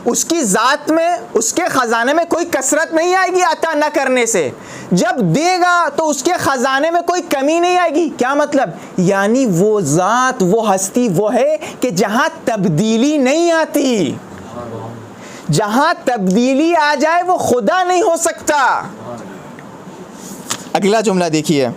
S1: اس کی ذات میں, اس کے خزانے میں کوئی کثرت نہیں آئے گی عطا نہ کرنے سے. جب دے گا تو اس کے خزانے میں کوئی کمی نہیں آئے گی. کیا مطلب؟ یعنی وہ ذات, وہ ہستی وہ ہے کہ جہاں تبدیلی نہیں آتی, جہاں تبدیلی آ جائے وہ خدا نہیں ہو سکتا. اگلا جملہ دیکھیے,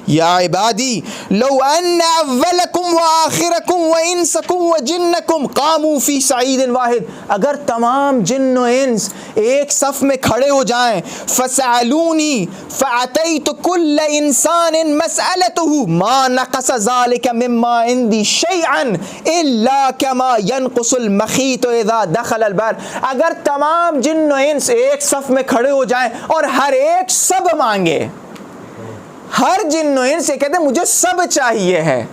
S1: یا عبادی لو ان اولکم وآخرکم وانسکم وجنکم قاموا فی صعید واحد, اگر تمام جن و انس ایک صف میں کھڑے ہو جائیں, فسألونی فأتیت کل انسان مسألته ما نقص ذلك مما عندی شیئا الا كما ينقص المخیط اذا دخل البحر. اگر تمام جن و انس ایک صف میں کھڑے ہو جائیں اور ہر ایک سب مانگے, ہر جن و انس سے کہتے ہیں مجھے سب چاہیے ہے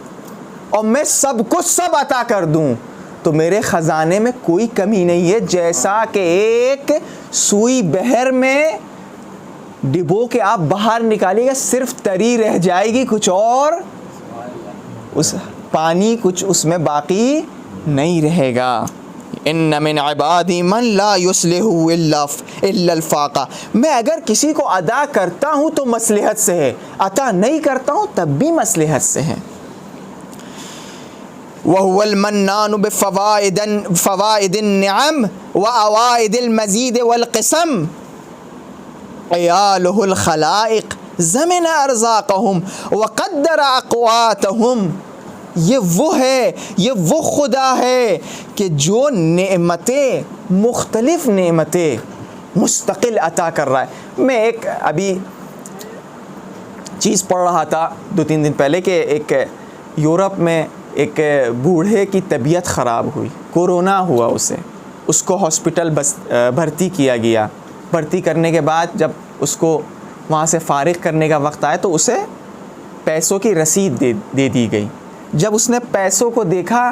S1: اور میں سب کو سب عطا کر دوں, تو میرے خزانے میں کوئی کمی نہیں ہے. جیسا کہ ایک سوئی بحر میں ڈبو کے آپ باہر نکالیے گا, صرف تری رہ جائے گی, کچھ اور اس پانی کچھ اس میں باقی نہیں رہے گا. ان من عبادی من لا یصلح الا الفاقہ, میں اگر کسی کو ادا کرتا ہوں تو مصلحت سے ہے, عطا نہیں کرتا ہوں تب بھی مصلحت سے ہے. وهو المنان بفوائد النعم وأوائد المزید والقسم, عیالہ الخلائق زمن ارزاقہم وقدر اقواتہم. یہ وہ ہے, یہ وہ خدا ہے کہ جو نعمتیں, مختلف نعمتیں مستقل عطا کر رہا ہے. میں ایک ابھی چیز پڑھ رہا تھا 2-3 دن پہلے کہ ایک یورپ میں ایک بوڑھے کی طبیعت خراب ہوئی, کورونا ہوا اسے, اس کو ہاسپٹل بھرتی کیا گیا. بھرتی کرنے کے بعد جب اس کو وہاں سے فارغ کرنے کا وقت آیا تو اسے پیسوں کی رسید دے دی گئی. جب اس نے پیسوں کو دیکھا,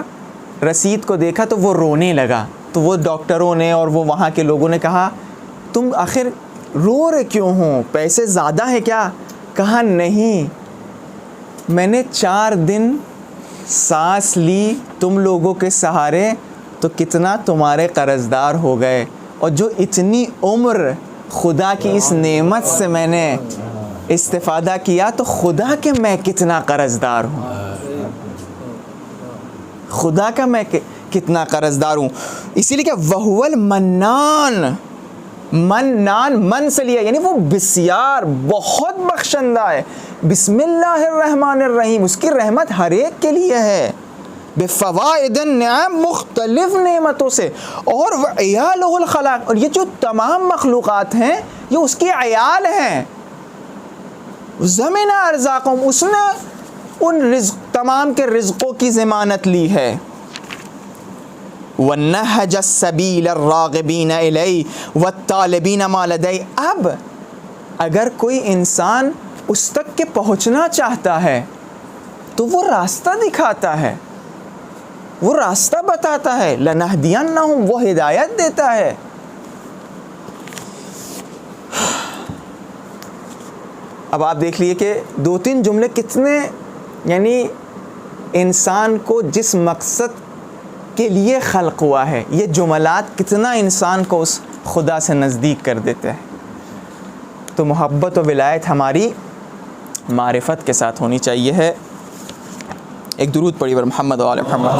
S1: رسید کو دیکھا, تو وہ رونے لگا. تو وہ ڈاکٹروں نے اور وہ وہاں کے لوگوں نے کہا تم آخر رو رہے کیوں ہو, پیسے زیادہ ہیں کیا؟ کہا نہیں, میں نے 4 دن سانس لی تم لوگوں کے سہارے تو کتنا تمہارے قرض دار ہو گئے, اور جو اتنی عمر خدا کی اس نعمت سے میں نے استفادہ کیا تو خدا کے میں کتنا قرض دار ہوں, خدا کا میں کتنا قرض دار ہوں. اسی لیے کہ وہو المنان, منان من سے لیا, یعنی وہ بسیار بہت بخشندہ ہے. بسم اللہ الرحمن الرحیم, اس کی رحمت ہر ایک کے لیے ہے. بفوائد النعم, مختلف نعمتوں سے, اور عیالہ الخلاق, اور یہ جو تمام مخلوقات ہیں یہ اس کی عیال ہیں. زمین ارزاقہم, اس نے ان رزق تمام کے رزقوں کی ضمانت لی ہے. وَنَّهَجَ السَّبِيلَ الرَّاغِبِينَ إِلَيْهِ وَالطَّالِبِينَ مَا لَدَيْهِ. اب اگر کوئی انسان اس تک کے پہنچنا چاہتا ہے تو وہ راستہ دکھاتا ہے, وہ راستہ بتاتا ہے. لَنَهْدِيَنَّهُمْ, وہ ہدایت دیتا ہے. اب آپ دیکھ لیے کہ 2-3 جملے کتنے یعنی انسان کو جس مقصد کے لیے خلق ہوا ہے، یہ جملات کتنا انسان کو اس خدا سے نزدیک کر دیتے ہیں. تو محبت و ولایت ہماری معرفت کے ساتھ ہونی چاہیے ہے. ایک درود پڑھی بر محمد و آل محمد.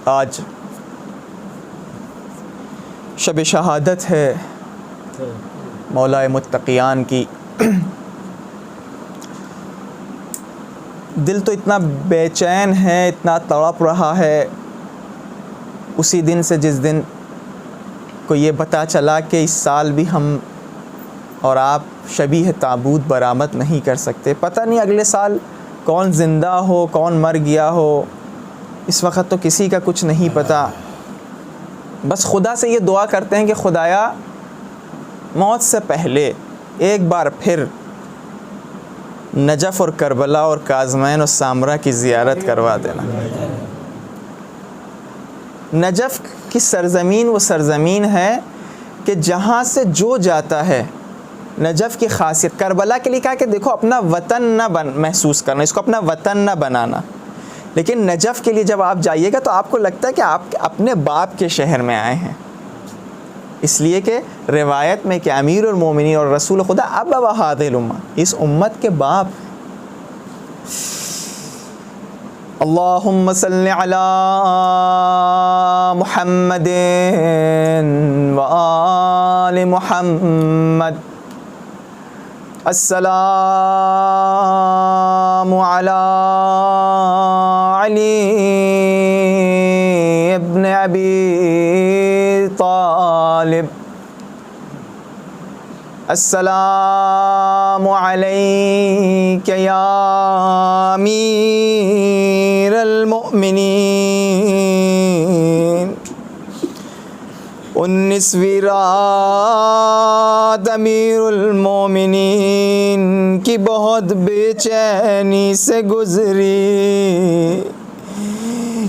S1: آج شب شہادت ہے مولا متقیان کی. دل تو اتنا بے چین ہے، اتنا تڑپ رہا ہے اسی دن سے جس دن کو یہ پتہ چلا کہ اس سال بھی ہم اور آپ شبیہ تابوت برآمد نہیں کر سکتے. پتہ نہیں اگلے سال کون زندہ ہو، کون مر گیا ہو، اس وقت تو کسی کا کچھ نہیں پتہ. بس خدا سے یہ دعا کرتے ہیں کہ خدایا موت سے پہلے ایک بار پھر نجف اور کربلا اور کاظمین اور سامرا کی زیارت کروا دینا. نجف کی سرزمین وہ سرزمین ہے کہ جہاں سے جو جاتا ہے. نجف کی خاصیت کربلا کے لیے کہا کہ دیکھو اپنا وطن نہ محسوس کرنا، اس کو اپنا وطن نہ بنانا. لیکن نجف کے لیے جب آپ جائیے گا تو آپ کو لگتا ہے کہ آپ اپنے باپ کے شہر میں آئے ہیں، اس لیے کہ روایت میں کہ امیر المومنین اور رسول خدا ابا هذه الامہ، اس امت کے باپ. اللہم صلی علی محمد و آل محمد. السلام علی علی ابن ابی طالب. السلام علیک یا امیر المؤمنین. 19ویں رات امیر المومنین کی بہت بے چینی سے گزری.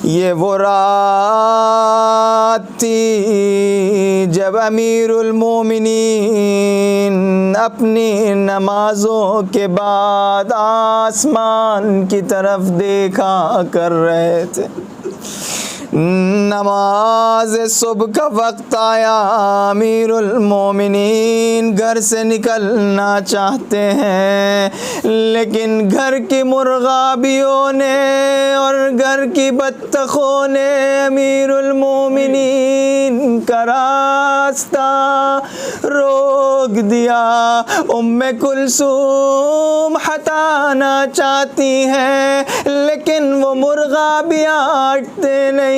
S1: یہ وہ رات تھی جب امیر المومنین اپنی نمازوں کے بعد آسمان کی طرف دیکھا کر رہے تھے. نماز صبح کا وقت آیا، امیر المومنین گھر سے نکلنا چاہتے ہیں، لیکن گھر کی مرغابیوں نے اور گھر کی بطخوں نے امیر المومنین کا راستہ روک دیا. ام کلثوم ہٹانا چاہتی ہیں لیکن وہ مرغابیاں ہٹتے نہیں.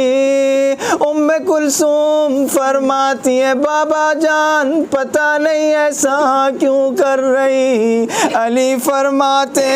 S1: ام کلثوم فرماتی ہے بابا جان پتہ نہیں ایسا کیوں کر رہی. علی فرماتے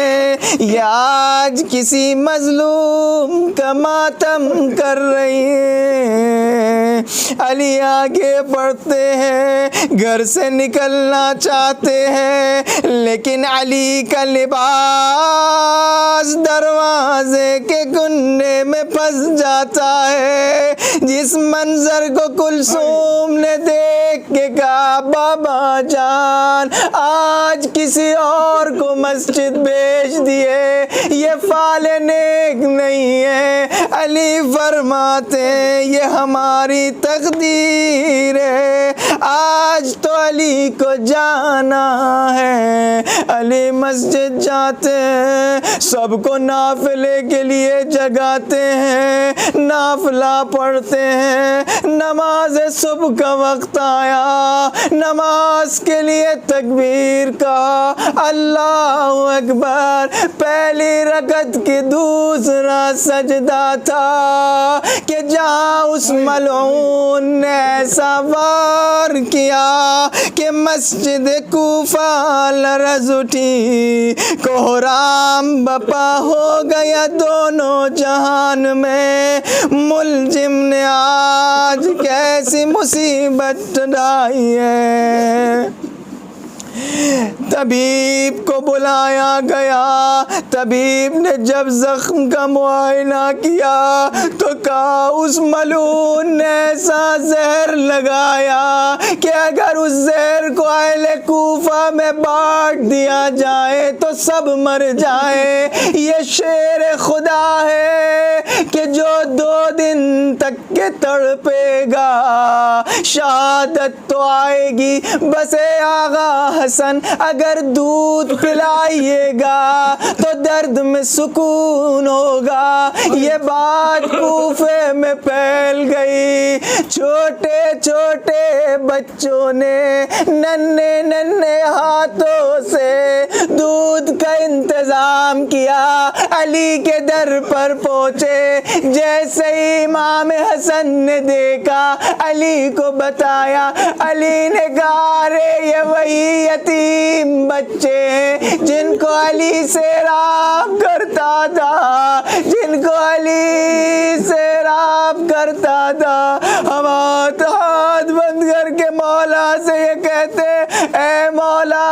S1: یہ آج کسی مظلوم کا ماتم کر رہی ہے. علی آگے بڑھتے ہیں، گھر سے نکلنا چاہتے ہیں، لیکن علی کا لباس دروازے کے کنڈے میں پھنس جاتا ہے. جس منظر کو کلثوم نے دیکھ کے کہا بابا جان آج کسی اور کو مسجد بھیج دیے، یہ فعل نیک نہیں ہے. علی فرماتے یہ ہماری تقدیر ہے، آج تو علی کو جانا ہے. علی مسجد جاتے ہیں، سب کو نافلے کے لیے جگاتے ہیں، نافلہ پڑھتے ہیں. نماز صبح کا وقت آیا، نماز کے لیے تکبیر کا اللہ اکبر. پہلی رکعت کی دوسرا سجدہ تھا کہ جہاں اس ملعون نے ایسا وار کیا کہ مسجد کوفہ لرز اٹھی، کوہرام بپا ہو گیا دونوں جہان میں. ملجم نے آج کیسی مصیبت ڈائی ہے. طبیب کو بلایا گیا، طبیب نے جب زخم کا معائنہ کیا تو کہا اس ملعون نے ایسا زہر لگایا کہ اگر اس زہر کو اہل کوفہ میں بانٹ دیا جائے تو سب مر جائے۔ یہ شیر خدا ہے کہ جو 2 دن تک کے تڑپے گا، شہادت تو آئے گی بس اے آغا حسن اگر دودھ پلائیے گا تو درد میں سکون ہوگا۔ یہ بات کوفے میں پھیل گئی، چھوٹے چھوٹے بچوں نے ننھے ننھے ہاتھوں سے دودھ کا انتظام کیا، علی کے در پر پہنچے۔ جیسے ہی امام حسن نے دیکھا، علی کو بتایا، علی نے کہا ارے یہ وہی یتیم بچے ہیں جن کو علی سیراب کرتا تھا، جن کو علی سیراب کرتا تھا۔ ہم ہاتھ بند کر کے مولا سے یہ کہتے اے مولا،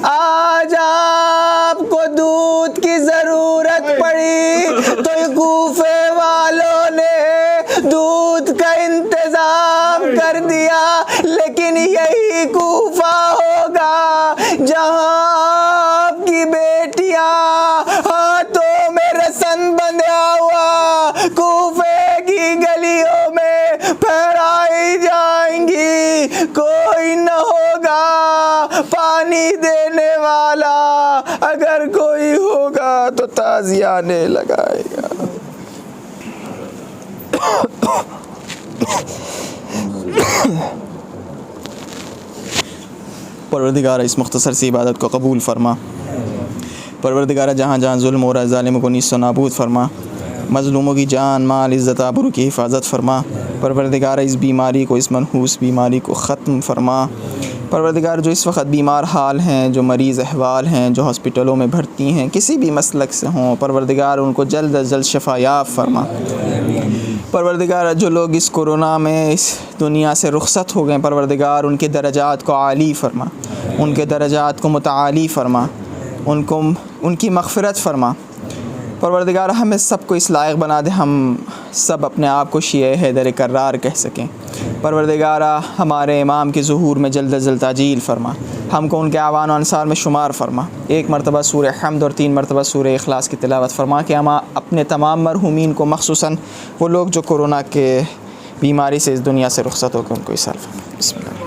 S1: آج آپ کو دودھ کی ضرورت پڑی تو کوفے والوں نے دودھ کا انتظام کر دیا، لیکن یہی کوفہ ہوگا جہاں آپ کی بیٹیاں ہاتھوں میں رسن بندھا ہوا کوفے کی گلیوں میں پھیلائی جائیں گی، کوئی نہ ہوگا پانی دینے والا، اگر کوئی ہوگا تو تازیانے لگائے گا۔ پروردگار اس مختصر سی عبادت کو قبول فرما۔ پروردگار جہاں جہاں ظلم ہو رہا ہے ظالموں کو نیست و نابود فرما، مظلوموں کی جان مال عزت آبرو کی حفاظت فرما۔ پروردگار اس بیماری کو، اس منحوس بیماری کو ختم فرما۔ پروردگار جو اس وقت بیمار حال ہیں، جو مریض احوال ہیں، جو ہاسپٹلوں میں بھرتی ہیں، کسی بھی مسلک سے ہوں، پروردگار ان کو جلد از جلد شفا یاب فرما۔ پروردگار جو لوگ اس کورونا میں اس دنیا سے رخصت ہو گئے، پروردگار ان کے درجات کو عالی فرما، ان کے درجات کو متعالی فرما، ان کی مغفرت فرما۔ پروردگار ہمیں سب کو اس لائق بنا دے ہم سب اپنے آپ کو شیعہ حیدر کرار کہہ سکیں۔ پروردگار ہمارے امام کے ظہور میں جلد از جلد تعجیل فرما، ہم کو ان کے اعوان و انصار میں شمار فرما۔ 1 مرتبہ سورہ حمد اور 3 مرتبہ سورہ اخلاص کی تلاوت فرما کہ ہم اپنے تمام مرحومین کو، خصوصاً وہ لوگ جو کورونا کے بیماری سے اس دنیا سے رخصت ہو کے، ان کو اصال فرما۔ بسم اللہ۔